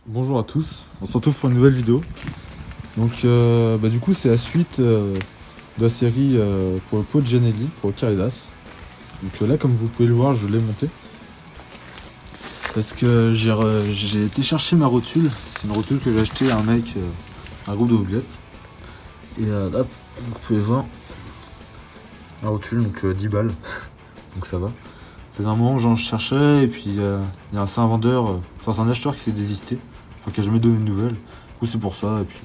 Bonjour à tous, on se retrouve pour une nouvelle vidéo. Donc du coup c'est la suite de la série pour le pot de Janelli, pour le Caridas. Donc là comme vous pouvez le voir je l'ai monté. Parce que j'ai été chercher ma rotule. C'est une rotule que j'ai achetée à un mec, un groupe de Oublette. Et là vous pouvez voir la rotule, donc 10 balles. Donc ça va. Ça faisait un moment que j'en cherchais et puis il y a c'est un vendeur, enfin c'est un acheteur qui s'est désisté. Enfin qui a jamais donné de nouvelles. Du coup c'est pour ça et puis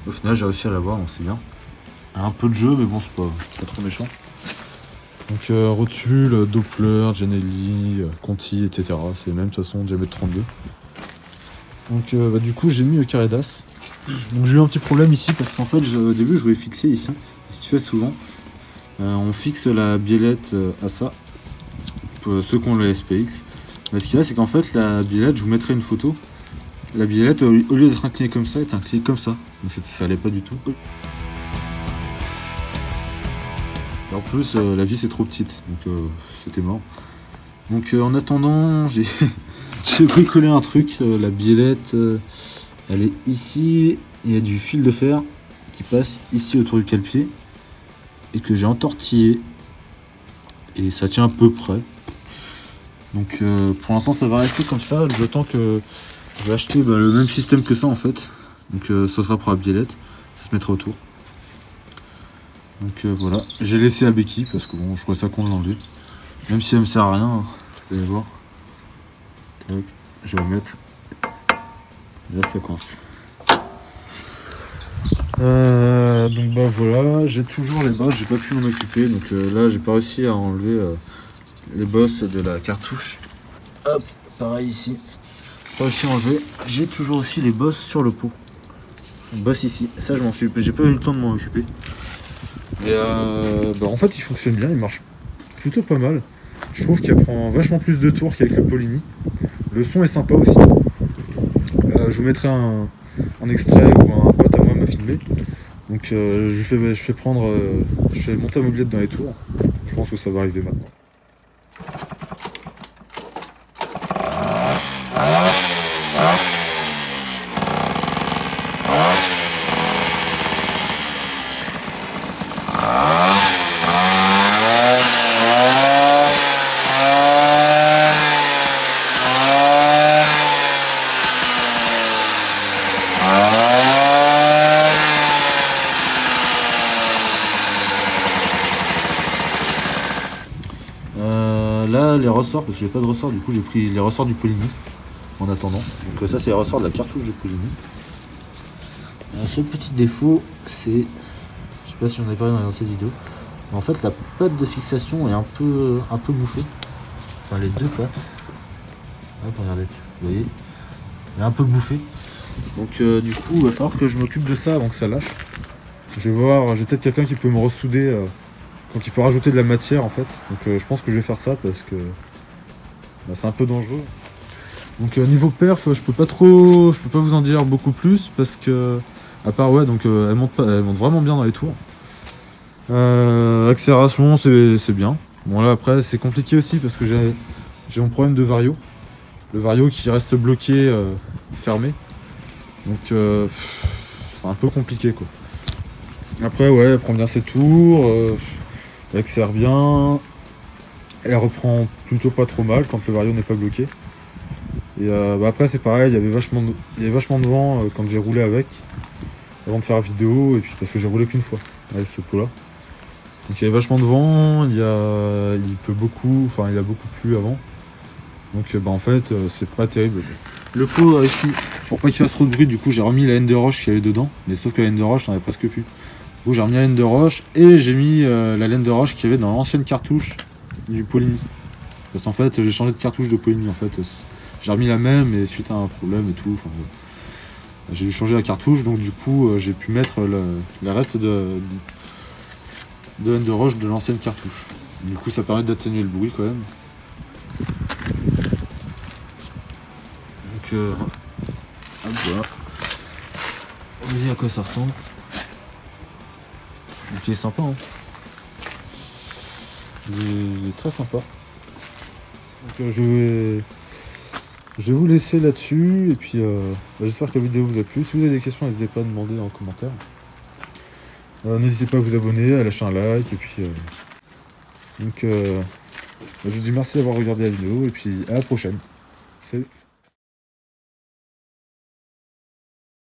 au final j'ai réussi à l'avoir donc c'est bien. Un peu de jeu mais bon c'est pas trop méchant. Donc rotule, Doppler, Janelli, Conti, etc. C'est les mêmes de toute façon, diamètre 32. Donc du coup j'ai mis le Caridas. Donc j'ai eu un petit problème ici parce qu'en fait au début je voulais fixer ici. Ce qu'il fait souvent. On fixe la biellette à ça. Pour ceux qui ont le SPX. Mais ce qu'il y a c'est qu'en fait la biellette, je vous mettrai une photo. La biellette au lieu d'être inclinée comme ça, est inclinée comme ça. Donc ça allait pas du tout. Et en plus la vis est trop petite, donc c'était mort. Donc en attendant, j'ai bricolé un truc. La biellette, elle est ici. Il y a du fil de fer qui passe ici autour du cale-pied et que j'ai entortillé. Et ça tient à peu près. Donc pour l'instant ça va rester comme ça, le temps que je vais acheter le même système que ça en fait. Donc ça sera pour la biellette, ça se mettra autour. Donc voilà, j'ai laissé la béquille parce que bon je trouvais ça con de l'enlever. Même si elle me sert à rien, vous allez voir. Tac, je vais remettre. Là ça coince. Donc voilà, j'ai toujours les bosses, j'ai pas pu m'en occuper. Donc là j'ai pas réussi à enlever les bosses de la cartouche. Hop, pareil ici. Pas réussi à enlever. J'ai toujours aussi les bosses sur le pot. Boss ici. Ça j'ai pas eu le temps de m'en occuper. Mais en fait il fonctionne bien, il marche plutôt pas mal. Je trouve qu'il prend vachement plus de tours qu'avec le Polini. Le son est sympa aussi. Je vous mettrai un extrait où un pote à moi m'a filmé. Donc je fais monter la mobilette dans les tours. Je pense que ça va arriver maintenant. Là les ressorts, parce que j'ai pas de ressorts, du coup j'ai pris les ressorts du Polini en attendant. Donc ça c'est les ressorts de la cartouche du Polini. Un seul petit défaut, c'est, je sais pas si j'en ai parlé dans cette vidéo, mais en fait la patte de fixation est un peu bouffée. Enfin les deux pattes. Hop, regardez, vous voyez, elle est un peu bouffée. Donc du coup il va falloir que je m'occupe de ça avant que ça lâche. Je vais voir, j'ai peut-être quelqu'un qui peut me ressouder. Donc il peut rajouter de la matière en fait. Donc je pense que je vais faire ça parce que c'est un peu dangereux. Donc niveau perf, je peux pas vous en dire beaucoup plus parce que à part donc elle monte vraiment bien dans les tours. Accélération c'est bien. Bon là après c'est compliqué aussi parce que j'ai mon problème de vario. Le vario qui reste bloqué, fermé. Donc c'est un peu compliqué quoi. Après ouais, elle prend bien ses tours. Elle accélère bien, elle reprend plutôt pas trop mal quand le vario n'est pas bloqué. Et après c'est pareil, il y avait vachement de vent quand j'ai roulé avec, avant de faire la vidéo, et puis parce que j'ai roulé qu'une fois avec ce pot là. Donc il y avait vachement de vent, il pleut beaucoup, enfin il a beaucoup plu avant. Donc en fait c'est pas terrible. Le pot ici, pour pas qu'il fasse trop de bruit, du coup j'ai remis la laine de roche qu'il y avait dedans, mais sauf que la laine de roche j'en avais presque plus. J'ai remis la laine de roche et j'ai mis la laine de roche qu'il y avait dans l'ancienne cartouche du Polini. Parce qu'en fait j'ai changé de cartouche de Polini en fait. J'ai remis la même et suite à un problème et tout. Enfin, j'ai dû changer la cartouche donc du coup j'ai pu mettre le reste de laine de roche de l'ancienne cartouche. Du coup ça permet d'atténuer le bruit quand même. Donc hop, voilà. Vous voyez à quoi ça ressemble. Donc il est sympa hein. Il est très sympa. Donc je Je vais vous laisser là-dessus, et puis j'espère que la vidéo vous a plu. Si vous avez des questions, n'hésitez pas à demander dans les commentaires. N'hésitez pas à vous abonner, à lâcher un like, et puis... je vous dis merci d'avoir regardé la vidéo, et puis à la prochaine. Salut.